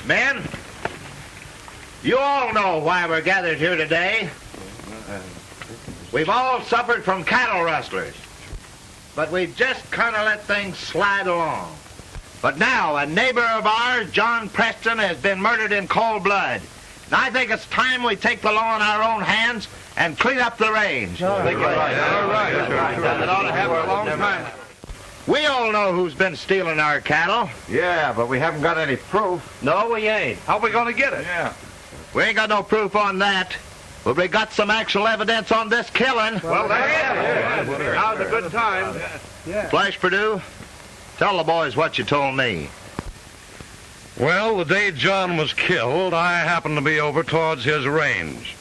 Men, you all know why we're gathered here today. We've all suffered from cattle rustlers, but we've just kind of let things slide along. But now, a neighbor of ours, John Preston, has been murdered in cold blood. And I think it's time we take the law in our own hands and clean up the range. I think you're right. That ought to happen a long time. We all know who's been stealing our cattle. Yeah, but we haven't got any proof. No, we ain't. How are we going to get it? Yeah. We ain't got no proof on that. But we got some actual evidence on this killing. Well, that's it. Now's a good time. Flash Purdue, tell the boys what you told me. Well, the day John was killed, I happened to be over towards his range.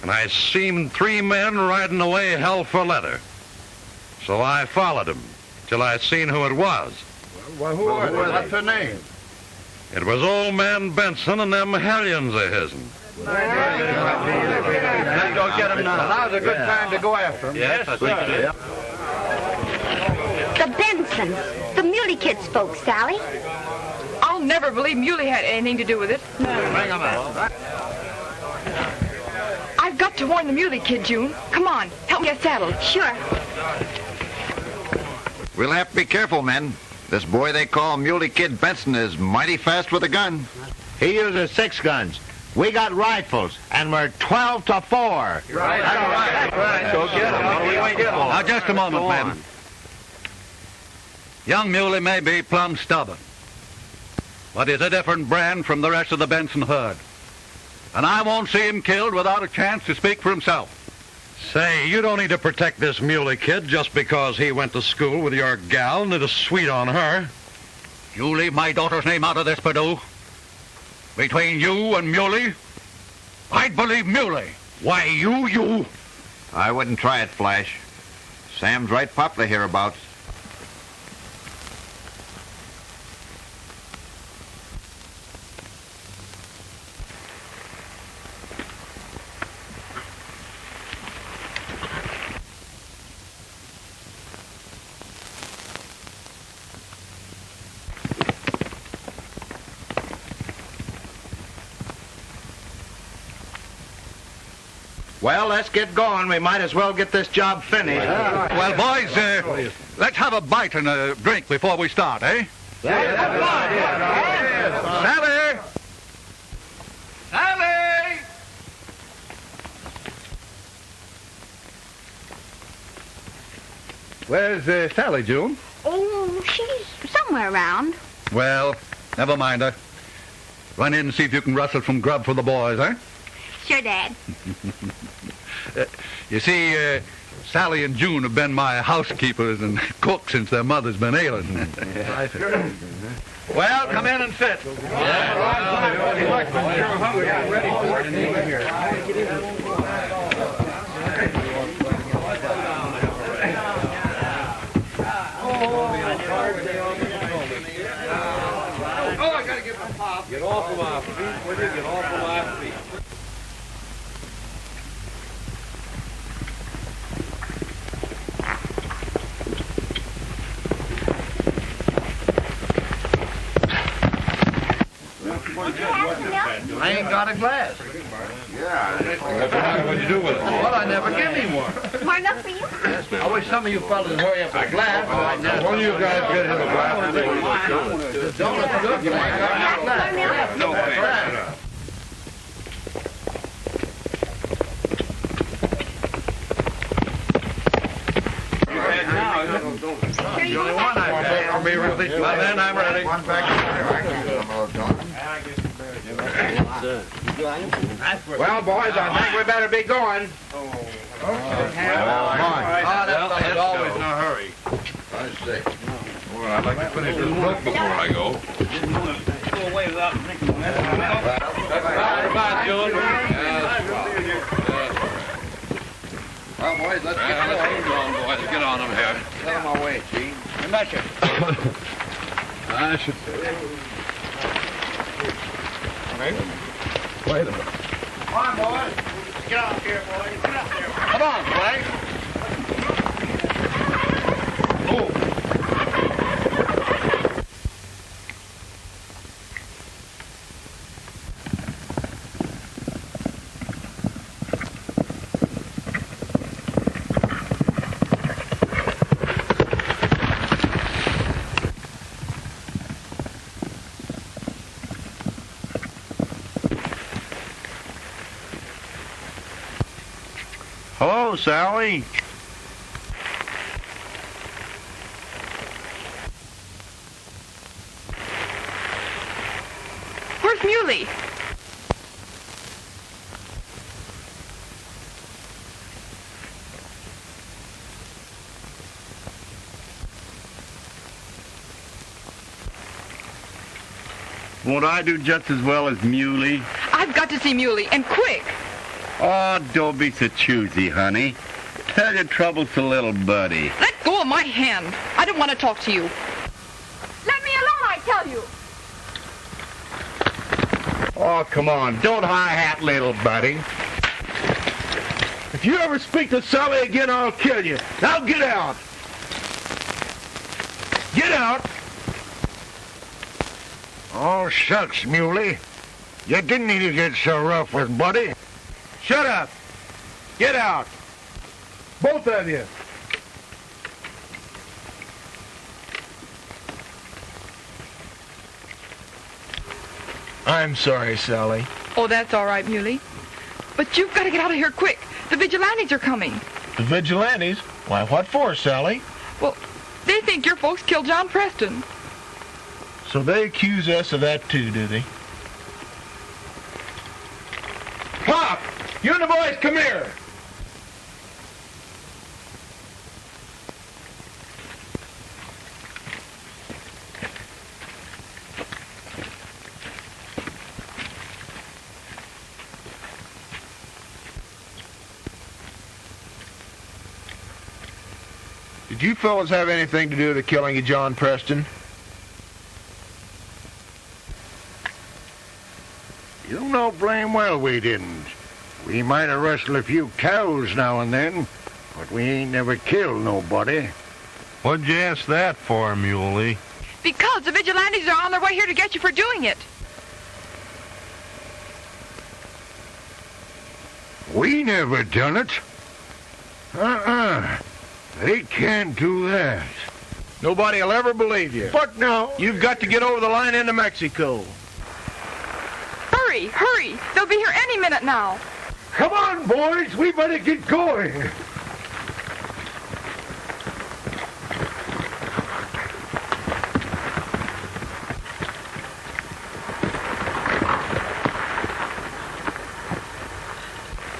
And I seen 3 men riding away hell for leather. So I followed them till I seen who it was. Well, who are they? What's their name? It was old man Benson and them hellions of his'n. Let's go get them now. Now's a good time to go after them. Yes, I think it is. The Bensons, the Muley Kids folks, Sally. I'll never believe Muley had anything to do with it. Bring them out. I've got to warn the Muley Kid, June. Come on, help me get saddled. Sure. We'll have to be careful, men. This boy they call Muley Kid Benson is mighty fast with a gun. He uses 6 guns. We got rifles, and we're 12 to 4. Right. Go get them. Now, just a moment, men. Young Muley may be plumb stubborn, but he's a different brand from the rest of the Benson herd. And I won't see him killed without a chance to speak for himself. Say, you don't need to protect this Muley kid just because he went to school with your gal and did a sweet on her. You leave my daughter's name out of this, Purdue. Between you and Muley, I'd believe Muley. Why, you... I wouldn't try it, Flash. Sam's right popular hereabouts. Well, let's get going. We might as well get this job finished. Well, boys, let's have a bite and a drink before we start, eh? Sally! Sally! Where's Sally, June? Oh, she's somewhere around. Well, never mind her. Run in and see if you can rustle some grub for the boys, eh? Sure, Dad. You see, Sally and June have been my housekeepers and cooks since their mother's been ailing. Well, come in and sit. Oh, I gotta get my pop. Get off of my feet, will you? Get off of my feet. I ain't got a glass. What'd you do with it? Well, I never give him one. More enough for you? I wish some of you fellas would hurry up with a glass. One of you guys get him a glass. The donut's good, but I ain't got no glass. No glass. Here you go. I'll be ready. Well, then I'm ready. Well, boys, I think we better be going. That's always in a hurry. I see. Well, I'd like to finish this book before I go. Go away without drinking. Bye, June. Well, boys, let's get going. Boys, get on them here. Get them away, Gene. You betcha. I should say. Wait a minute. Come on, boys. Get off here, boys. Get up there. Come on, Frank. Hello, Sally. Where's Muley? Won't I do just as well as Muley? I've got to see Muley, and quick. Oh, don't be so choosy, honey. Tell your troubles to little buddy. Let go of my hand. I don't want to talk to you. Let me alone, I tell you. Oh, come on. Don't hi-hat, little buddy. If you ever speak to Sally again, I'll kill you. Now get out. Get out. Oh, shucks, Muley. You didn't need to get so rough with Buddy. Shut up. Get out. Both of you. I'm sorry, Sally. Oh, that's all right, Muley. But you've got to get out of here quick. The vigilantes are coming. The vigilantes? Why, what for, Sally? Well, they think your folks killed John Preston. So they accuse us of that too, do they? Pop! You and the boys, come here! Did you fellas have anything to do with the killing of John Preston? You know blame well we didn't. We might have rustled a few cows now and then, but we ain't never killed nobody. What'd you ask that for, Muley? Because the vigilantes are on their way here to get you for doing it. We never done it. They can't do that. Nobody will ever believe you. But now... You've got to get over the line into Mexico. Hurry, hurry. They'll be here any minute now. Come on, boys. We better get going.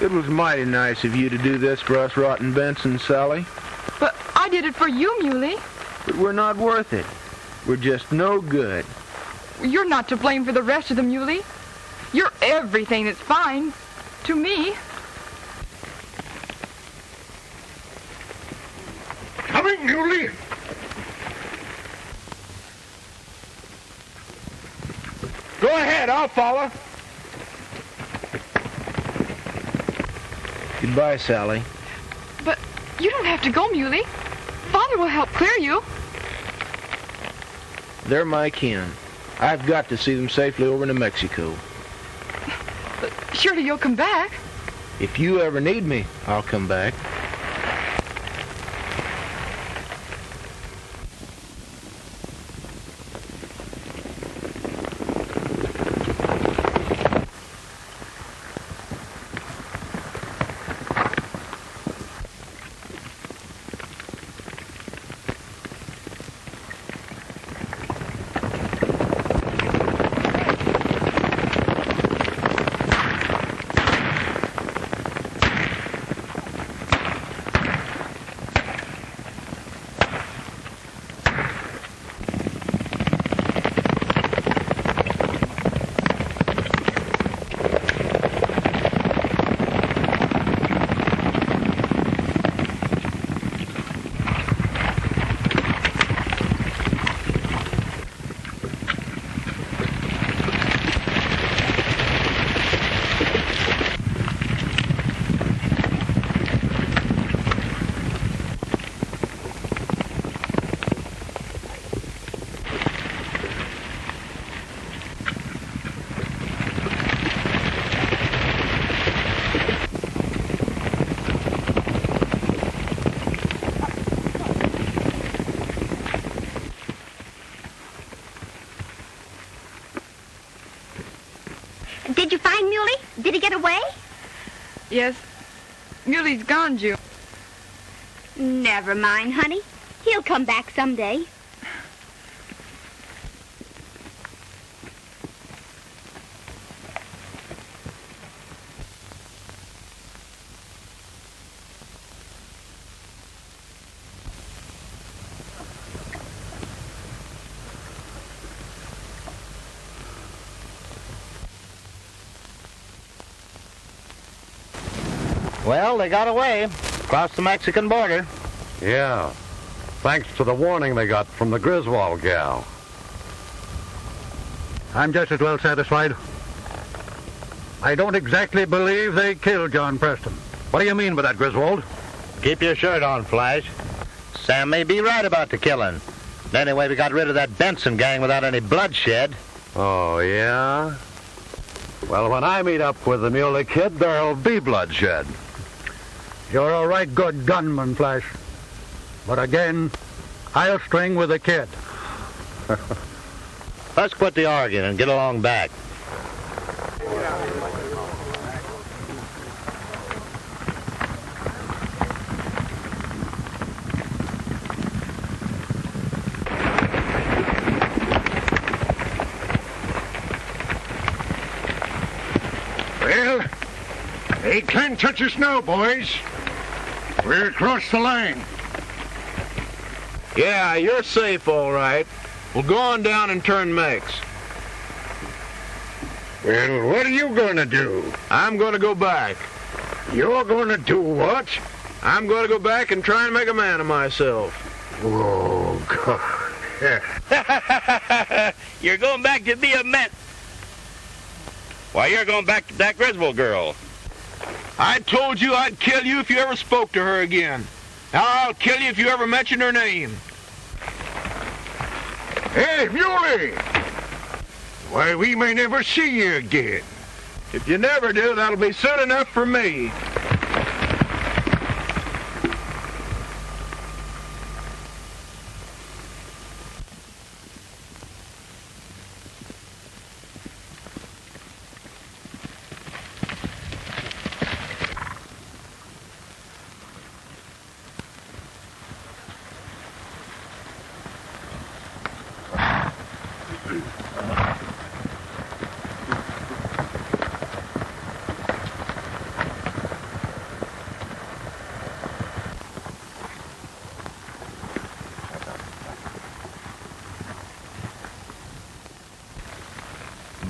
It was mighty nice of you to do this for us rotten Benson, Sally. But I did it for you, Muley. But we're not worth it. We're just no good. You're not to blame for the rest of them, Muley. You're everything that's fine. To me. Coming, Muley. Go ahead, I'll follow. Goodbye, Sally. But you don't have to go, Muley. Father will help clear you. They're my kin. I've got to see them safely over to Mexico. But surely you'll come back. If you ever need me, I'll come back. Did you find Muley? Did he get away? Yes. Muley's gone, June. Never mind, honey. He'll come back someday. Well, they got away. Across the Mexican border. Yeah. Thanks to the warning they got from the Griswold gal. I'm just as well satisfied. I don't exactly believe they killed John Preston. What do you mean by that, Griswold? Keep your shirt on, Flash. Sam may be right about the killing. Anyway, we got rid of that Benson gang without any bloodshed. Oh, yeah? Well, when I meet up with the Muley Kid, there'll be bloodshed. You're a right good gunman, Flash. But again, I'll string with the kid. Let's quit the arguing and get along back. Well, they can't touch us now, boys. We're across the line. Yeah, you're safe, all right. We'll go on down and turn Mex. Well, what are you going to do? I'm going to go back. You're going to do what? I'm going to go back and try and make a man of myself. Oh, God. You're going back to be a man. Why, you're going back to that Griswold girl. I told you I'd kill you if you ever spoke to her again. Now I'll kill you if you ever mention her name. Hey, Muley! Why, we may never see you again. If you never do, that'll be soon enough for me.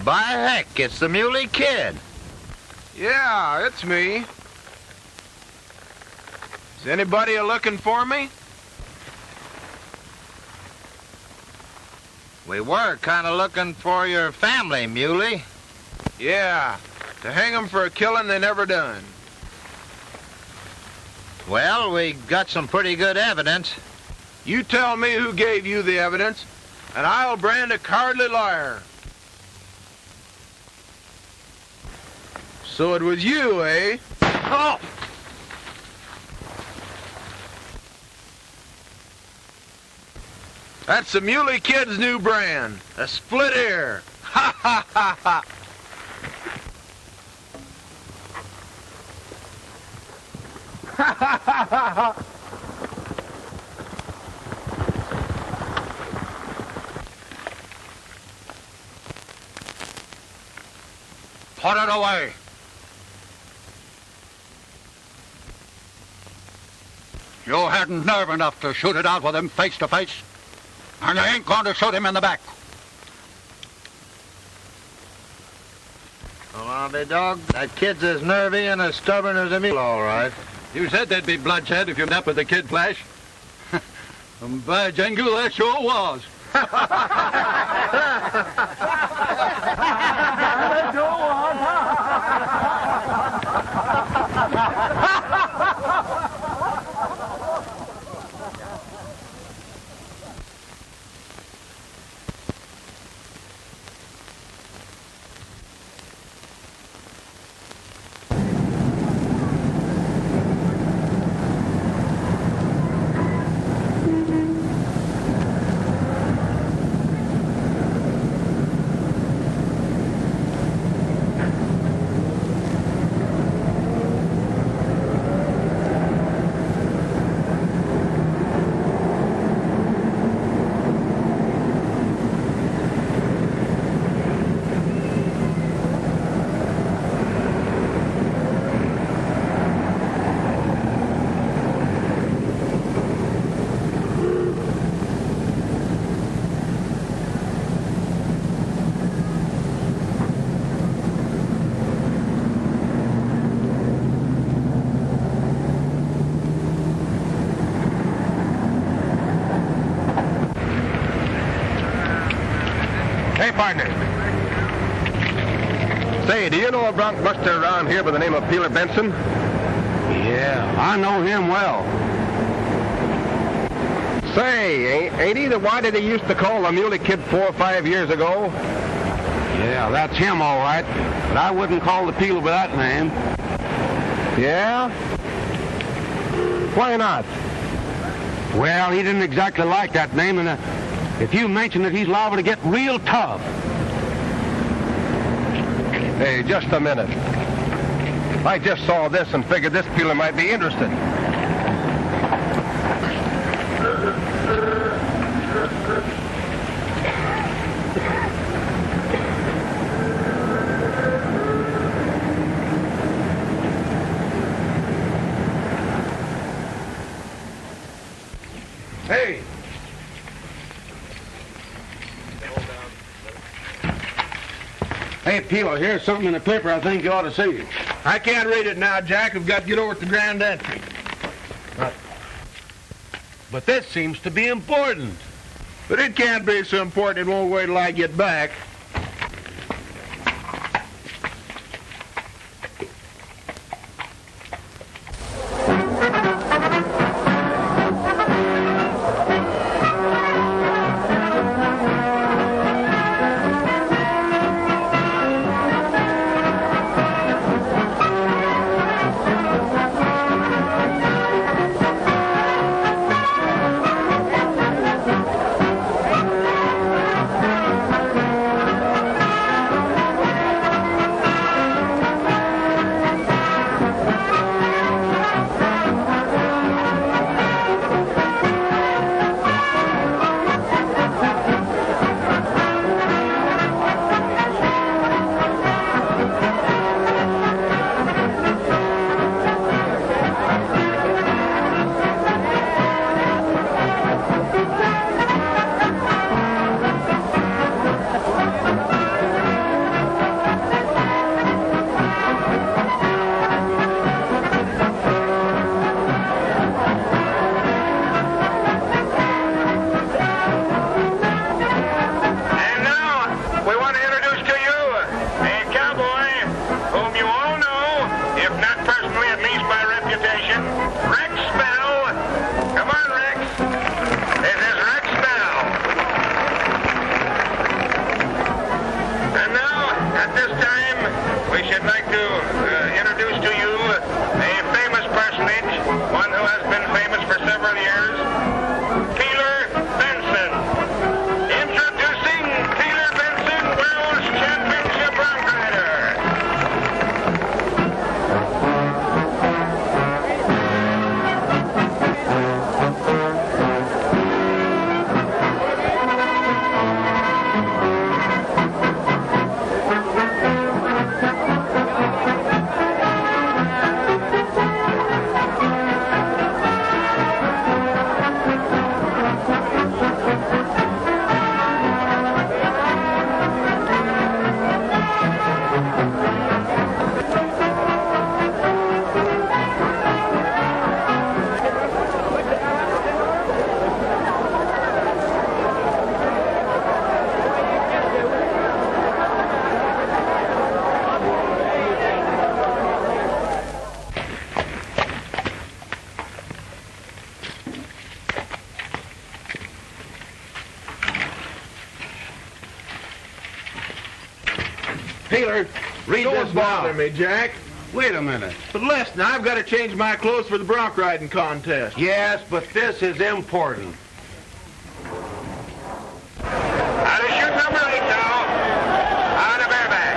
By heck, it's the Muley Kid. Yeah, it's me. Is anybody looking for me? We were kind of looking for your family, Muley. Yeah, to hang 'em for a killing they never done. Well, we got some pretty good evidence. You tell me who gave you the evidence, and I'll brand a cowardly liar. So it was you, eh? Oh! That's the Muley Kid's new brand, a split ear. Ha ha ha ha! Ha ha ha ha ha! Put it away. You hadn't nerve enough to shoot it out with him face to face, and you ain't going to shoot him in the back. Well, I'll be dogged. That kid's as nervy and as stubborn as a mule, all right. You said there'd be bloodshed if you met up with the kid, Flash. By jingle, that sure was. Hey, partner. Say, do you know a bronc buster around here by the name of Peeler Benson? Yeah, I know him well. Say, ain't he the one that they used to call the Muley Kid 4 or 5 years ago? Yeah, that's him, all right. But I wouldn't call the Peeler by that name. Yeah? Why not? Well, he didn't exactly like that name, and if you mention it, he's liable to get real tough. Hey, just a minute. I just saw this and figured this Peeler might be interested. Hey! Hey, Peeler, here's something in the paper I think you ought to see. I can't read it now, Jack. We've got to get over to the grand entry. But this seems to be important. But it can't be so important it won't wait till I get back. Peeler, read Don't this bother now. me, Jack. Wait a minute. But listen, I've got to change my clothes for the bronc riding contest. Yes, but this is important. Out of chute number 8 now. Out of airback.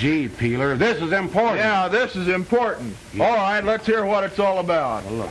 Gee, Peeler, this is important. Yeah, this is important. All right, let's hear what it's all about. Well, look.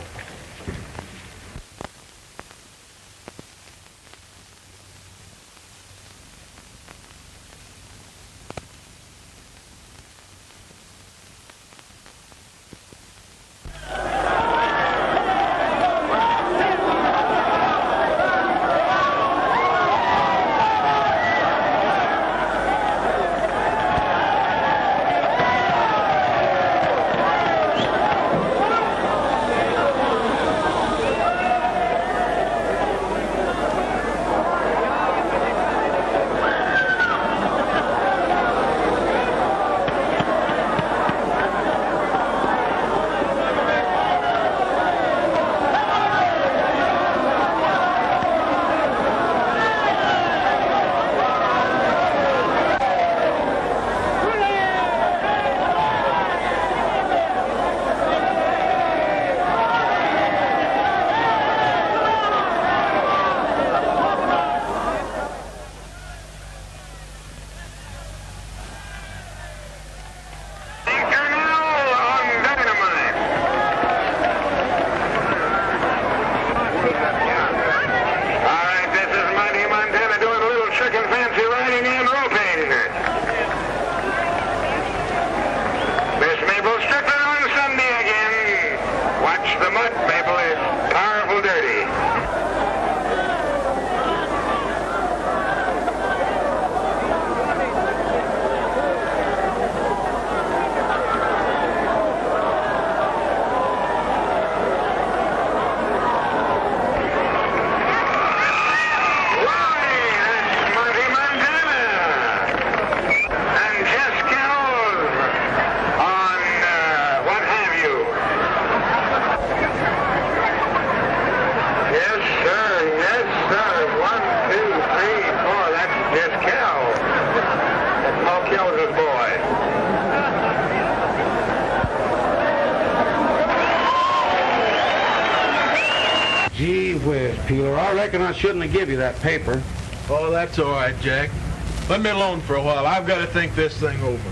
Gee whiz, Peeler, I reckon I shouldn't have given you that paper. Oh, that's all right, Jack. Let me alone for a while. I've got to think this thing over.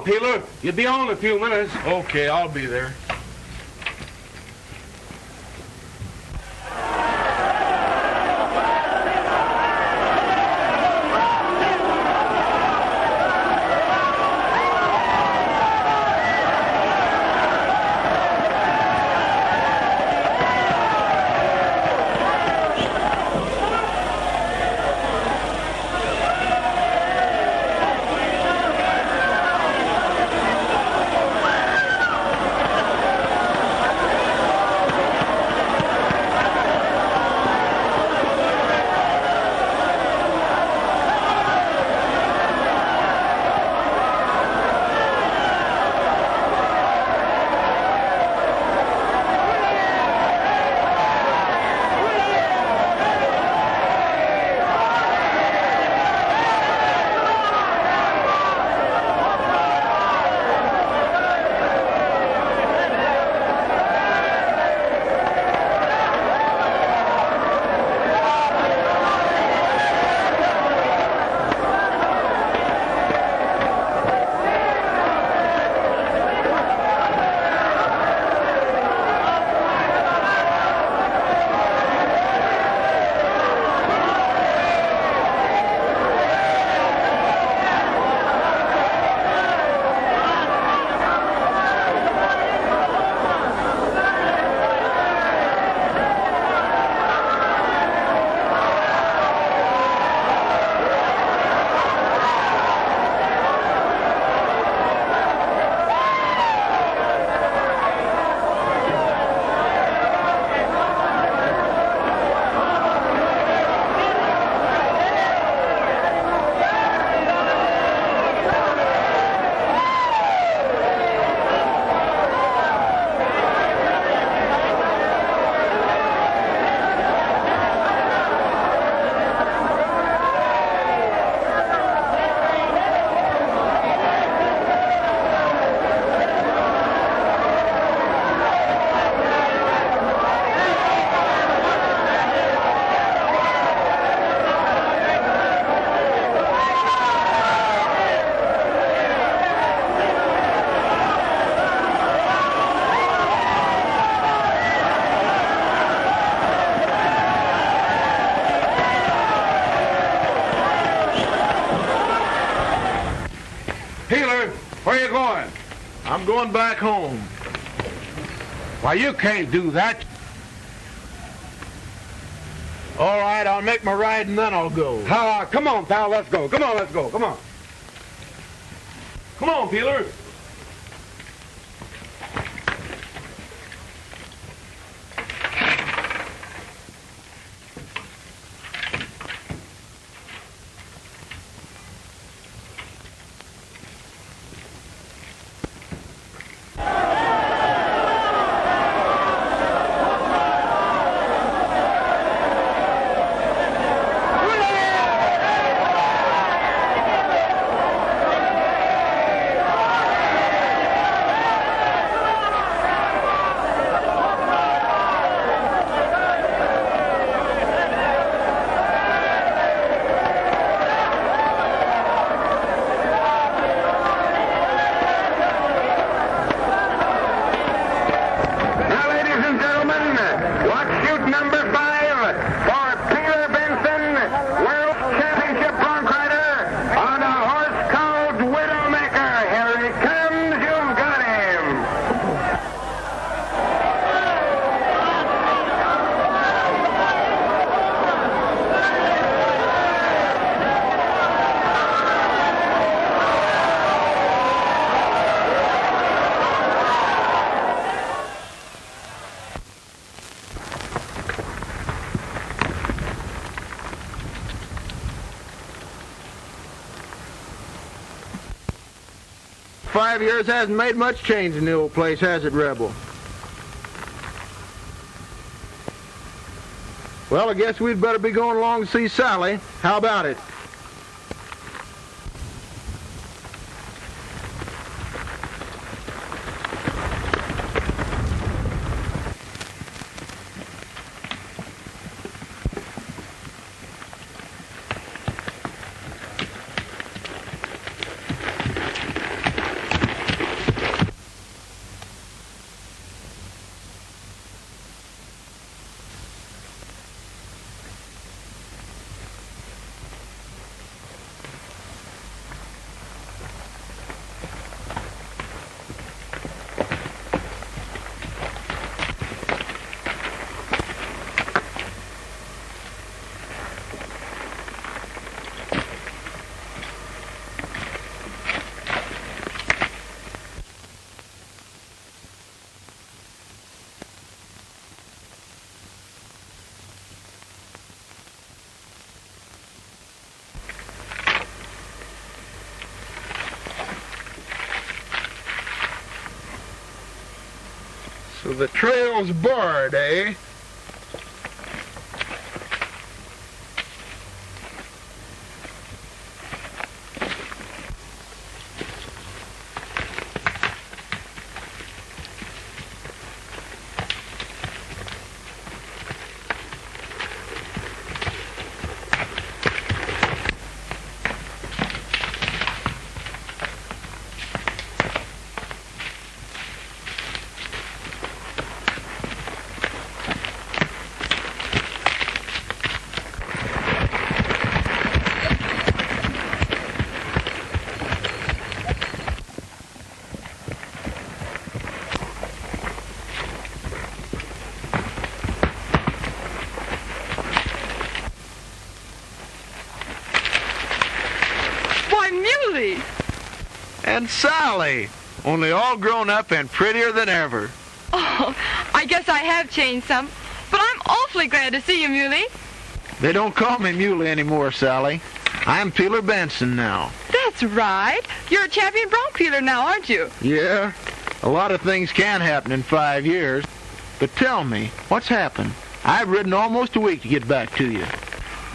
Peeler. You'll be on in a few minutes. Okay, I'll be there. Peeler, where you going? I'm going back home. Why, you can't do that. All right, I'll make my ride and then I'll go. Come on, pal, let's go. Come on, let's go. Come on. Come on, Peeler. "5 years hasn't made much change in the old place, has it, Rebel?" "Well, I guess we'd better be going along to see Sally. How about it?" "So the trail's barred, eh?" And Sally, only all grown up and prettier than ever. Oh, I guess I have changed some, but I'm awfully glad to see you, Muley. "They don't call me Muley anymore, Sally. I'm Peeler Benson now." That's right. You're a champion bronc peeler now, aren't you? "Yeah, a lot of things can happen in 5 years. But tell me, what's happened? I've ridden almost a week to get back to you."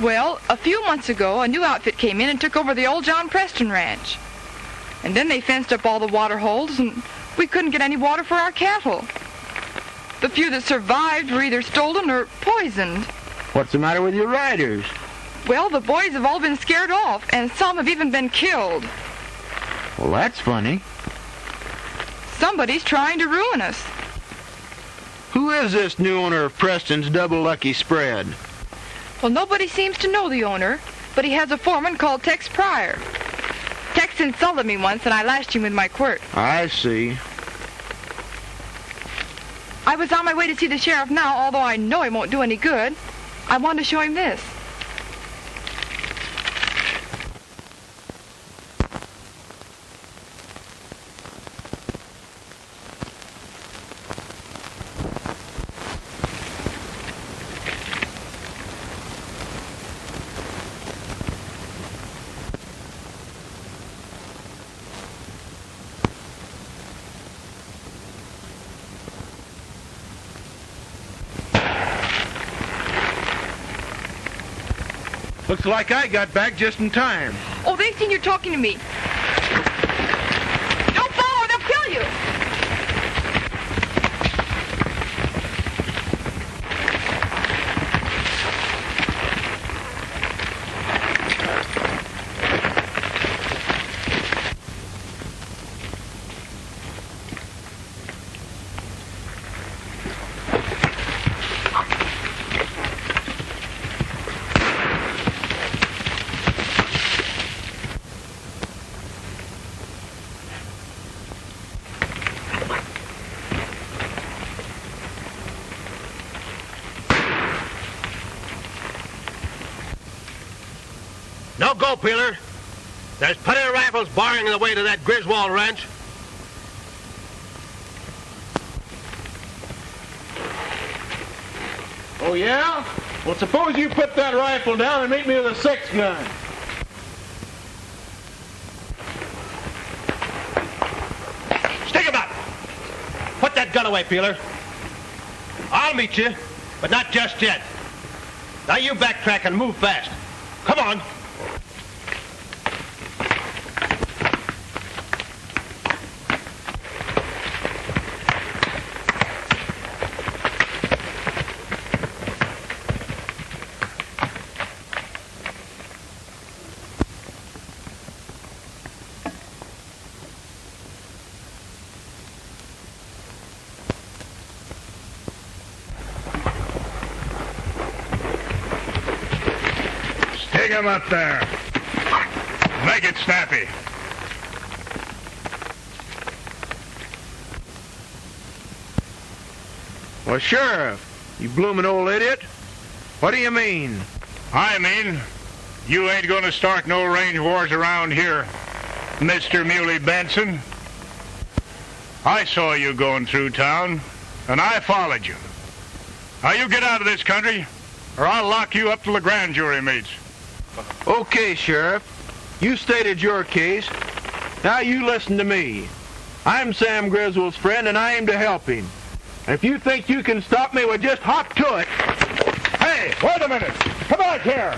Well, a few months ago, a new outfit came in and took over the old John Preston ranch. And then they fenced up all the water holes, and we couldn't get any water for our cattle. The few that survived were either stolen or poisoned. "What's the matter with your riders?" "Well, the boys have all been scared off, and some have even been killed." "Well, that's funny." "Somebody's trying to ruin us." "Who is this new owner of Preston's Double Lucky Spread?" "Well, nobody seems to know the owner, but he has a foreman called Tex Pryor. Tex insulted me once, and I lashed him with my quirt. I see. I was on my way to see the sheriff now, although I know he won't do any good. I want to show him this. Looks like I got back just in time. Oh, they've seen you talking to me. Don't follow, they'll kill you. No go, Peeler. There's plenty of rifles barring the way to that Griswold ranch. Oh, yeah? Well, suppose you put that rifle down and meet me with a 6-gun. Stick him up! Put that gun away, Peeler. I'll meet you, but not just yet. Now you backtrack and move fast. Come on. Stick him up there. Make it snappy. Well, Sheriff, you bloomin' old idiot. What do you mean? I mean, you ain't gonna start no range wars around here, Mr. Muley Benson. I saw you going through town, and I followed you. Now you get out of this country, or I'll lock you up till the grand jury meets. Okay, Sheriff. You stated your case. Now you listen to me. I'm Sam Griswold's friend, and I aim to help him. If you think you can stop me, well, just hop to it. Hey, wait a minute. Come back here.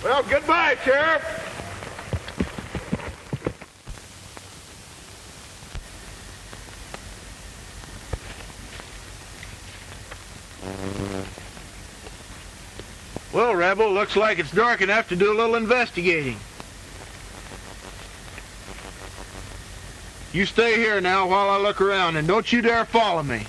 Well, goodbye, Sheriff. Well, Rebel, looks like it's dark enough to do a little investigating. You stay here now while I look around, and don't you dare follow me.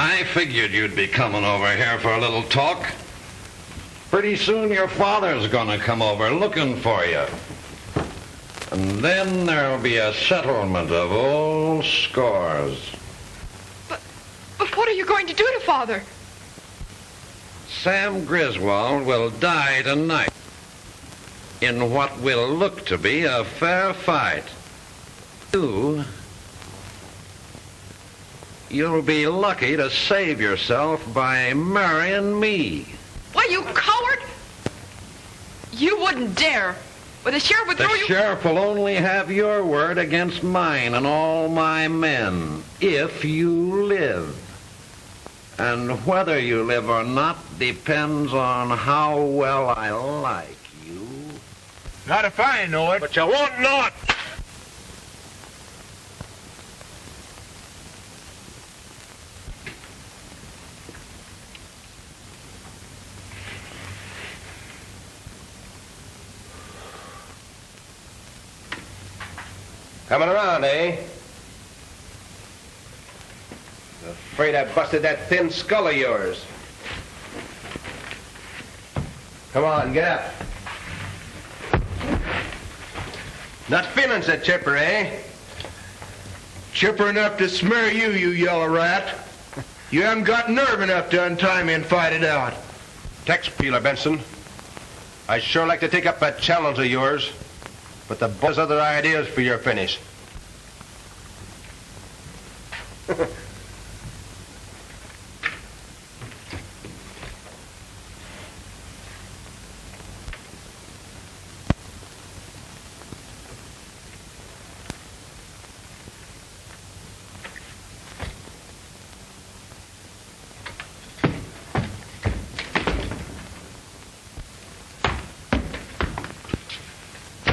I figured you'd be coming over here for a little talk. Pretty soon your father's gonna come over looking for you. And then there'll be a settlement of old scores. But what are you going to do to Father? Sam Griswold will die tonight in what will look to be a fair fight. You'll be lucky to save yourself by marrying me. Why, you coward! You wouldn't dare. Well, the sheriff would throw you... The sheriff will only have your word against mine and all my men, if you live. And whether you live or not depends on how well I like you. Not if I know it. But you won't know it. Coming around, eh? Afraid I busted that thin skull of yours. Come on, get up. Not feeling so chipper, eh? Chipper enough to smear you, you yellow rat. You haven't got nerve enough to untie me and fight it out. Tex Peeler, Benson. I'd sure like to take up that challenge of yours, but the boss has other ideas for your finish.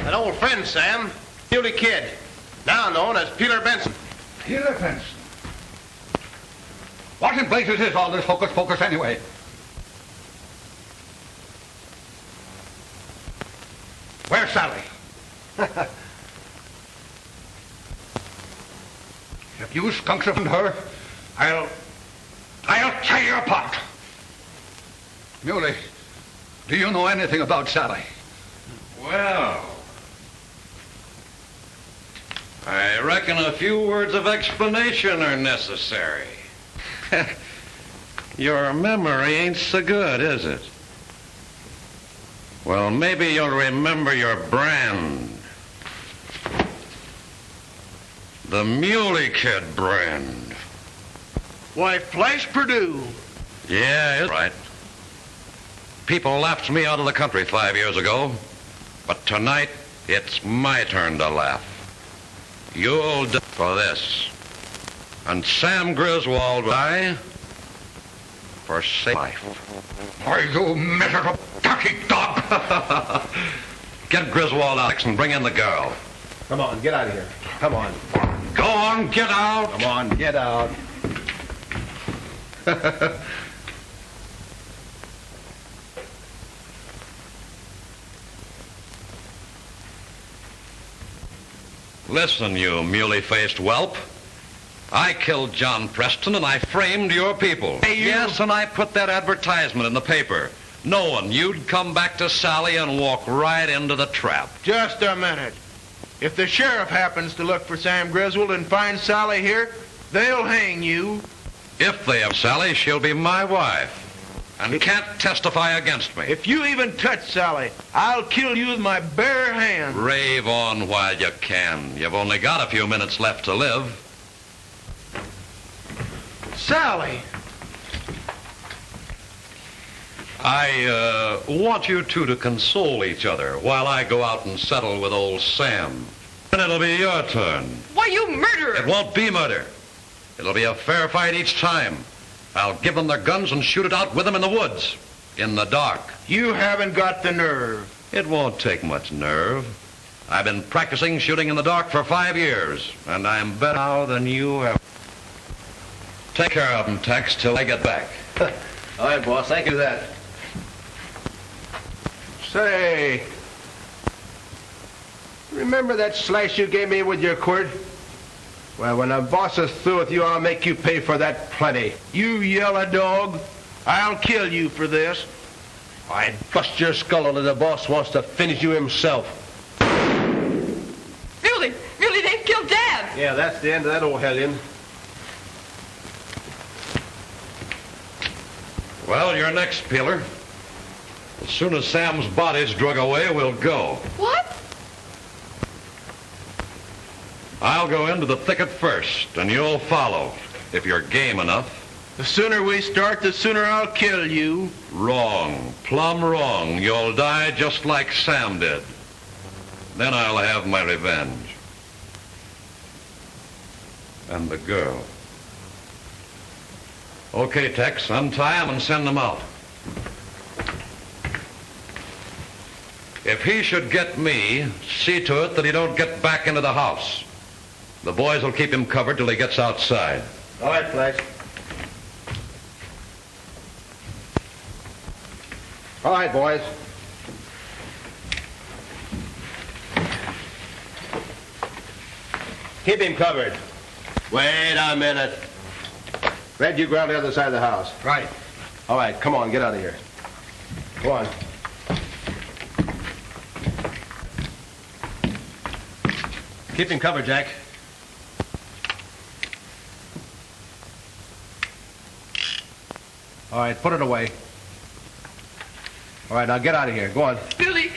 An old friend, Sam. Muley Kid, now known as Peeler Benson. Peeler Benson? What in blazes is all this hocus pocus anyway? Where's Sally? If you skunks haven't her, I'll tear you apart. Muley, do you know anything about Sally? Well, I reckon a few words of explanation are necessary. Your memory ain't so good, is it? Well, maybe you'll remember your brand. The Muley Kid brand. Why, Flash Purdue. Yeah, it's right. People laughed me out of the country 5 years ago, but tonight it's my turn to laugh. You'll die for this. And Sam Griswold will die for safe life. Why, you miserable turkey dog! Get Griswold out and bring in the girl. Come on, get out of here. Come on. Go on, get out. Come on, get out. Listen, you muley-faced whelp. I killed John Preston and I framed your people. Hey, you... Yes, and I put that advertisement in the paper, knowing you'd come back to Sally and walk right into the trap. Just a minute. If the sheriff happens to look for Sam Griswold and finds Sally here, they'll hang you. If they have Sally, she'll be my wife and can't testify against me. If you even touch Sally, I'll kill you with my bare hands. Rave on while you can. You've only got a few minutes left to live. Sally! I want you two to console each other while I go out and settle with old Sam. And it'll be your turn. Why, you murderer! It won't be murder. It'll be a fair fight each time. I'll give them their guns and shoot it out with them in the woods, in the dark. You haven't got the nerve. It won't take much nerve. I've been practicing shooting in the dark for 5 years, and I'm better now than you have. Take care of them, Tex, till I get back. All right, boss, thank you for that. Say, remember that slash you gave me with your quirt? Well, when the boss is through with you, I'll make you pay for that plenty. You yellow dog. I'll kill you for this. I'd bust your skull until the boss wants to finish you himself. Muley, they've killed Dad. Yeah, that's the end of that old hellion. Well, you're next, Peeler. As soon as Sam's body's drug away, we'll go. What? I'll go into the thicket first, and you'll follow, if you're game enough. The sooner we start, the sooner I'll kill you. Wrong. Plumb wrong. You'll die just like Sam did. Then I'll have my revenge. And the girl. Okay, Tex, untie him and send them out. If he should get me, see to it that he don't get back into the house. The boys will keep him covered till he gets outside. All right, Flash. All right, boys. Keep him covered. Wait a minute. Red, you go around the other side of the house. Right. All right, come on, get out of here. Go on. Keep him covered, Jack. All right, put it away. All right, now get out of here. Go on. Muley,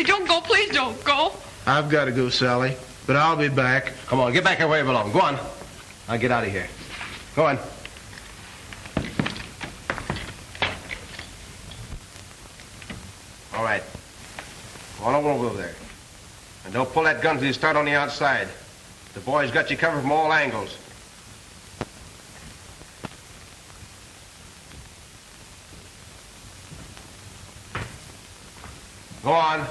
don't go. Please don't go. I've got to go, Sally, but I'll be back. Come on, get back here where you belong. Go on. Now get out of here. Go on. All right. Go on over there. And don't pull that gun till you start on the outside. The boys got you covered from all angles. Go on.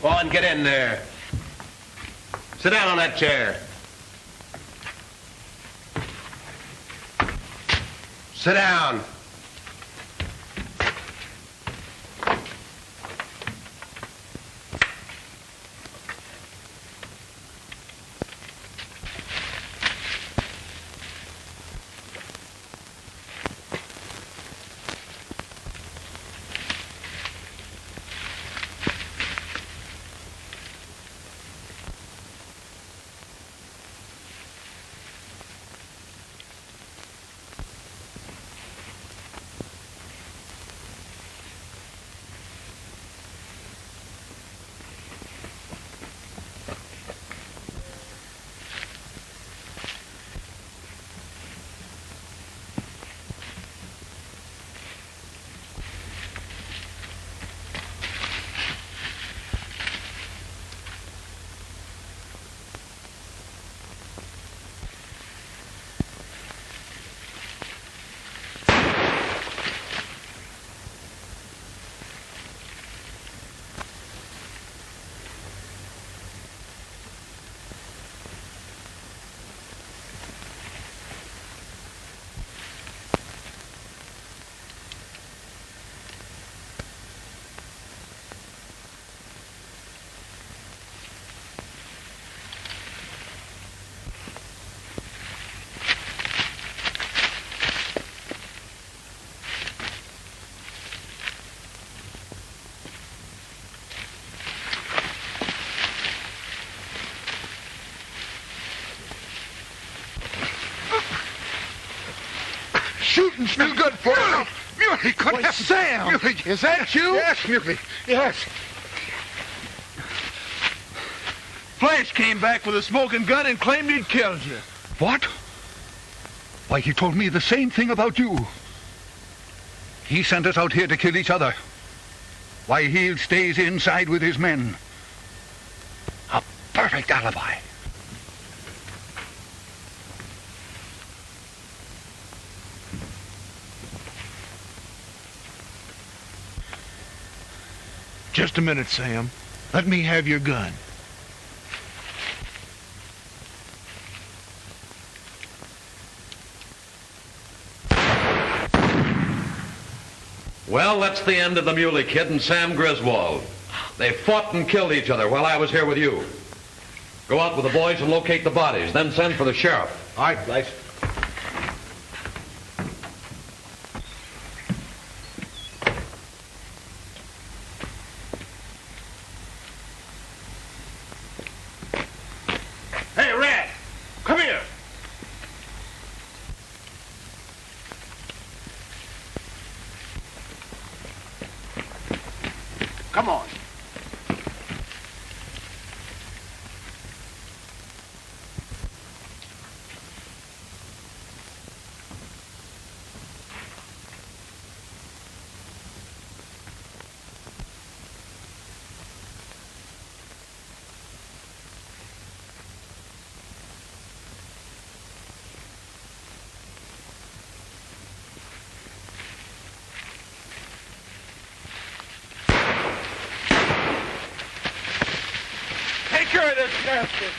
Go on, get in there. Sit down on that chair. Sit down. Shooting's too good for you. Muley, couldn't have... Sam! Muley, is that you? Yes, Muley, yes. Flash came back with a smoking gun and claimed he'd killed you. What? Why, he told me the same thing about you. He sent us out here to kill each other. Why, he stays inside with his men. A perfect alibi. Just a minute, Sam. Let me have your gun. Well, that's the end of the Muley Kid and Sam Griswold. They fought and killed each other while I was here with you. Go out with the boys and locate the bodies, then send for the sheriff. All right, Blythe. Hey, Red! Come here! Come on. Take care of this bastard.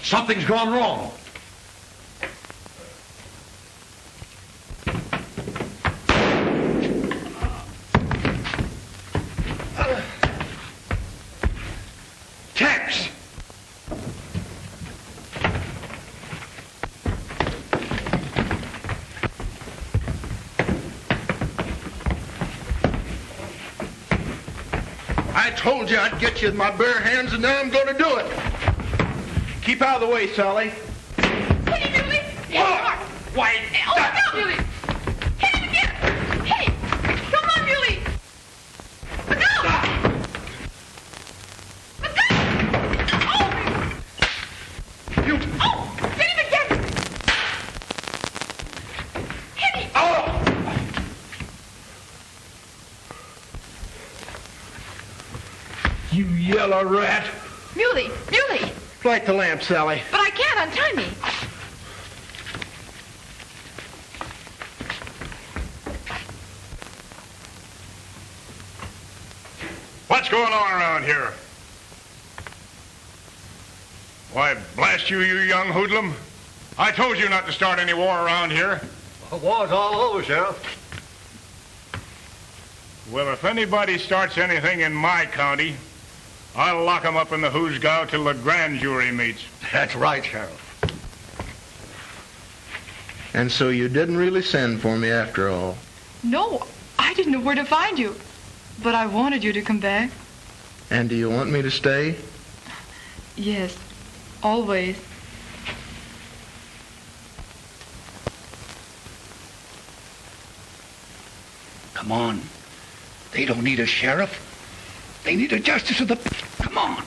Something's gone wrong. Tex! I told you I'd get you with my bare hands, and now I'm going to do it. Keep out of the way, Sally. Hit him, Muley! Why? Oh, look out, Muley! Hit him again! Hey! Come on, Muley! Look out! Look out! Oh! You... Oh! Hit him again! Hit him! Oh! You yellow rat. Muley! Muley! Light the lamp, Sally. But I can't untie me. What's going on around here? Why, blast you, you young hoodlum. I told you not to start any war around here. The war's all over, Sheriff. Well, if anybody starts anything in my county, I'll lock 'em up in the hoosgow till the grand jury meets. That's right, Sheriff. And so you didn't really send for me after all. No, I didn't know where to find you. But I wanted you to come back. And do you want me to stay? Yes, always. Come on. They don't need a sheriff. They need a justice of the... Come on.